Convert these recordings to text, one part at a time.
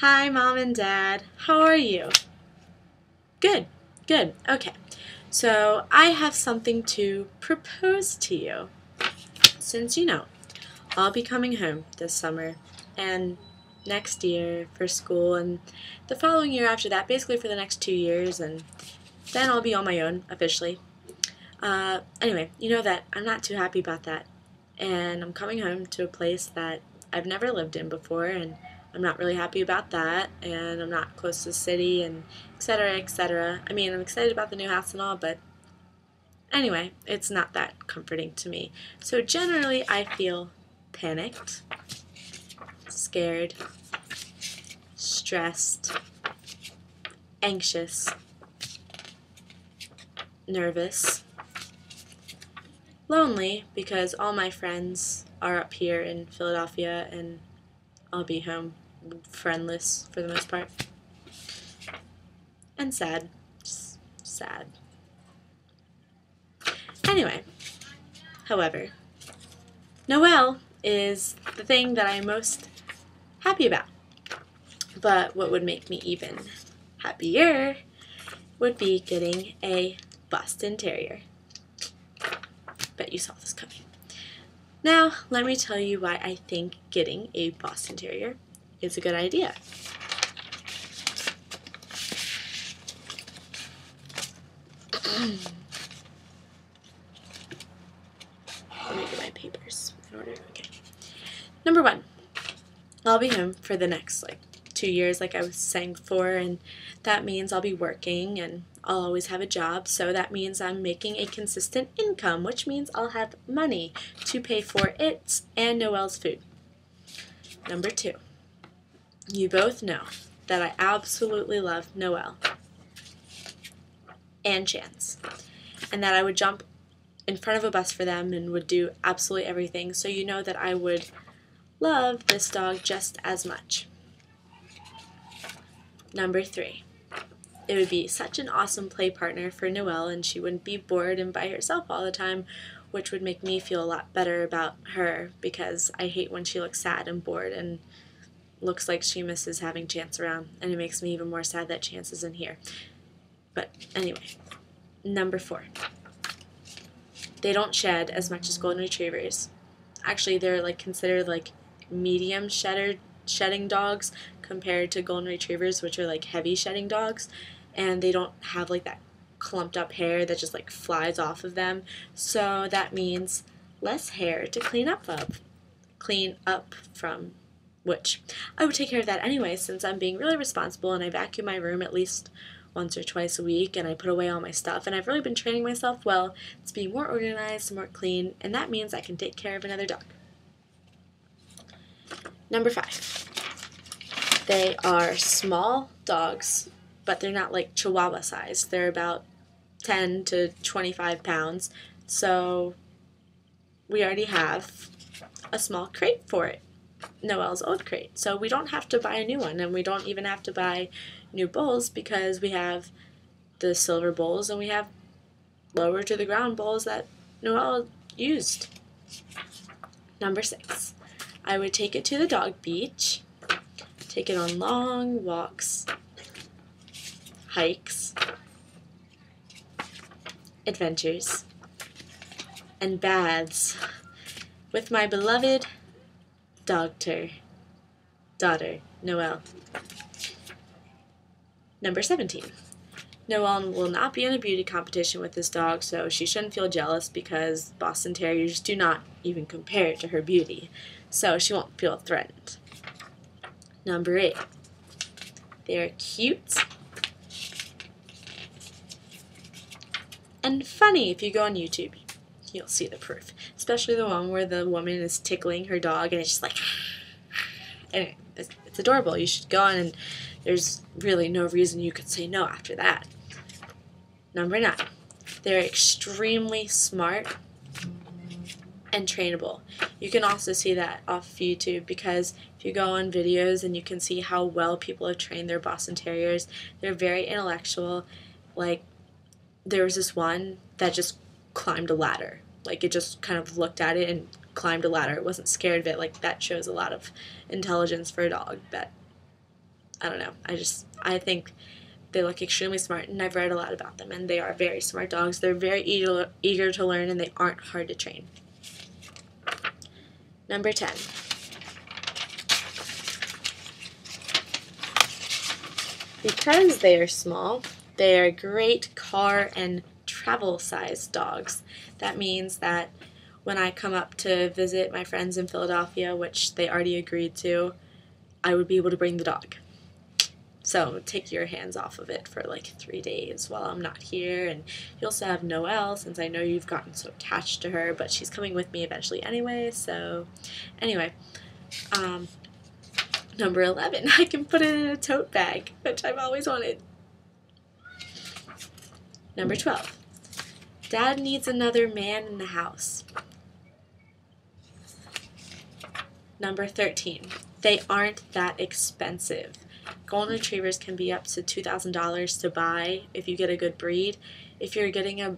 Hi, Mom and Dad. How are you? Good, good. Okay. So, I have something to propose to you. Since I'll be coming home this summer and next year for school and the following year after that, basically for the next 2 years, and then I'll be on my own officially. Anyway, you know that I'm not too happy about that. And I'm coming home to a place that I've never lived in before, and I'm not really happy about that. And I'm not close to the city, and etc. etc. I mean, I'm excited about the new house and all, but anyway, it's not that comforting to me. So generally, I feel panicked, scared, stressed, anxious, nervous, lonely because all my friends are up here in Philadelphia and I'll be home friendless for the most part. And sad. Just sad. Anyway, however, Noel is the thing that I'm most happy about. But what would make me even happier would be getting a Boston Terrier. Bet you saw this coming. Now, let me tell you why I think getting a Boston Terrier is a good idea. Let me get my papers in order. Okay. Number one, I'll be home for the next 2 years, like I was saying before, and that means I'll be working and I'll always have a job, so that means I'm making a consistent income, which means I'll have money to pay for it and Noel's food. Number two, you both know that I absolutely love Noel and Chance, and that I would jump in front of a bus for them and would do absolutely everything, so you know that I would love this dog just as much. Number three, it would be such an awesome play partner for Noelle, and she wouldn't be bored and by herself all the time, which would make me feel a lot better about her because I hate when she looks sad and bored and looks like she misses having Chance around, and it makes me even more sad that Chance isn't here. But anyway, number four, they don't shed as much as golden retrievers. Actually, they're considered medium shedding dogs compared to golden retrievers, which are heavy shedding dogs, and they don't have that clumped up hair that just flies off of them. So that means less hair to clean up from, which I would take care of that anyway, since I'm being really responsible and I vacuum my room at least once or twice a week and I put away all my stuff, and I've really been training myself well to be more organized, more clean, and that means I can take care of another dog. Number five, they are small dogs, but they're not Chihuahua size. They're about 10 to 25 pounds, so we already have a small crate for it, Noel's old crate. So we don't have to buy a new one, and we don't even have to buy new bowls because we have the silver bowls and we have lower to the ground bowls that Noel used. Number six, I would take it to the dog beach, take it on long walks, hikes, adventures, and baths with my beloved daughter, Noelle. Number 17. Noelle will not be in a beauty competition with this dog, so she shouldn't feel jealous because Boston Terriers do not even compare to her beauty, so she won't feel threatened. Number 8. They are cute and funny. If you go on YouTube, you'll see the proof, especially the one where the woman is tickling her dog and it's just and it's adorable. You should go on, and there's really no reason you could say no after that. Number 9, they're extremely smart and trainable. You can also see that off of YouTube because if you go on videos and you can see how well people have trained their Boston Terriers, they're very intellectual. There was this one that just climbed a ladder. It just kind of looked at it and climbed a ladder. It wasn't scared of it. That shows a lot of intelligence for a dog. That I don't know. I think they look extremely smart, and I've read a lot about them, and they are very smart dogs. They're very eager to learn, and they aren't hard to train. Number 10. Because they are small, they are great car and travel sized dogs. That means that when I come up to visit my friends in Philadelphia, which they already agreed to, I would be able to bring the dog. So take your hands off of it for like 3 days while I'm not here. And you also have Noelle, since I know you've gotten so attached to her, but she's coming with me eventually anyway. So anyway, number 11, I can put it in a tote bag, which I've always wanted. Number 12, Dad needs another man in the house. Number 13, they aren't that expensive. Golden Retrievers can be up to $2,000 to buy if you get a good breed. If you're getting a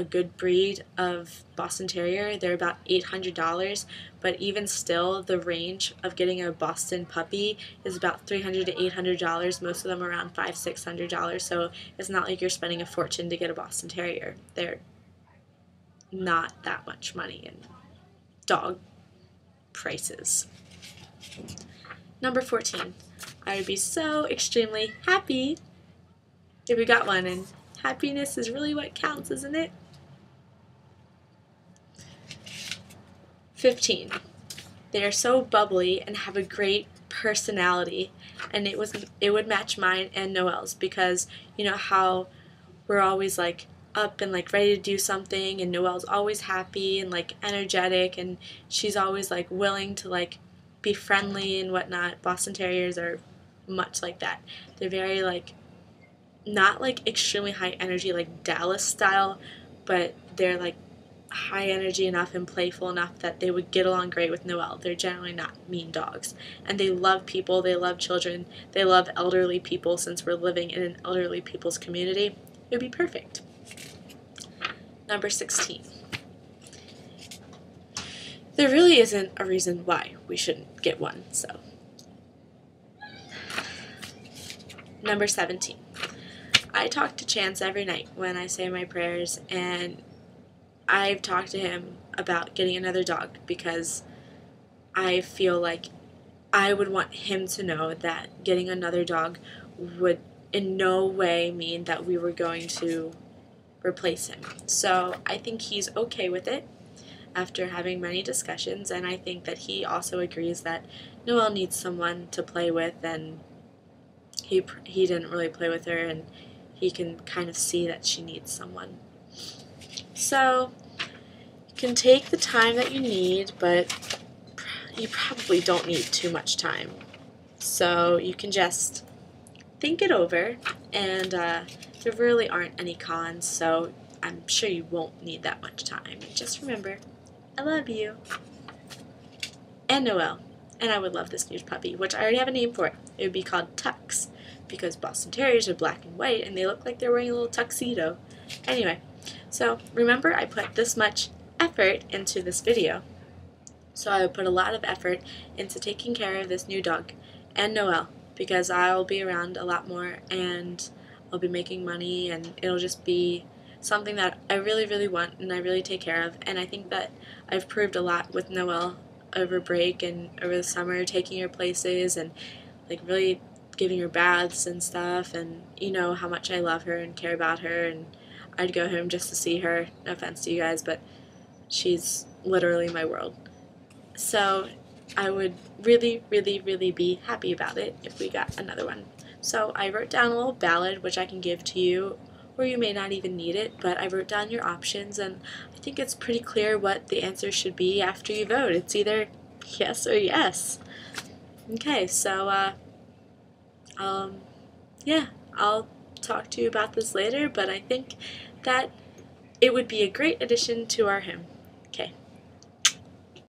good breed of Boston Terrier, they're about $800, but even still, the range of getting a Boston puppy is about $300 to $800, most of them around $500, $600, so it's not like you're spending a fortune to get a Boston Terrier. They're not that much money in dog prices. Number 14, I would be so extremely happy if we got one, and happiness is really what counts, isn't it? 15, they are so bubbly and have a great personality, and it would match mine and Noelle's, because you know how we're always like up and like ready to do something, and Noelle's always happy and like energetic, and she's always like willing to like be friendly and whatnot. Boston Terriers are much like that. They're very like, not like extremely high energy like Dallas style, but they're like high energy enough and playful enough that they would get along great with Noelle. They're generally not mean dogs, and they love people, they love children, they love elderly people. Since we're living in an elderly people's community, it would be perfect. Number 16, there really isn't a reason why we shouldn't get one, so. Number 17, I talk to Chance every night when I say my prayers, and I've talked to him about getting another dog because I feel like I would want him to know that getting another dog would in no way mean that we were going to replace him. So I think he's okay with it after having many discussions, and I think that he also agrees that Noelle needs someone to play with, and he didn't really play with her, and he can kind of see that she needs someone. So you can take the time that you need, but you probably don't need too much time. So you can just think it over, and there really aren't any cons, so I'm sure you won't need that much time. Just remember, I love you. And Noelle. And I would love this new puppy, which I already have a name for it. It would be called Tux, because Boston Terriers are black and white, and they look like they're wearing a little tuxedo. Anyway, so remember, I put this much effort into this video. So I would put a lot of effort into taking care of this new dog and Noelle, because I'll be around a lot more, and I'll be making money, and it'll just be something that I really, really want and I really take care of. And I think that I've proved a lot with Noelle over break and over the summer, taking her places and like really giving her baths and stuff, and you know how much I love her and care about her, and I'd go home just to see her. No offense to you guys, but she's literally my world. So I would really, really, really be happy about it if we got another one. So I wrote down a little ballad which I can give to you, or you may not even need it, but I wrote down your options, and I think it's pretty clear what the answer should be after you vote. It's either yes or yes. Okay, so yeah, I'll talk to you about this later, but I think that it would be a great addition to our home.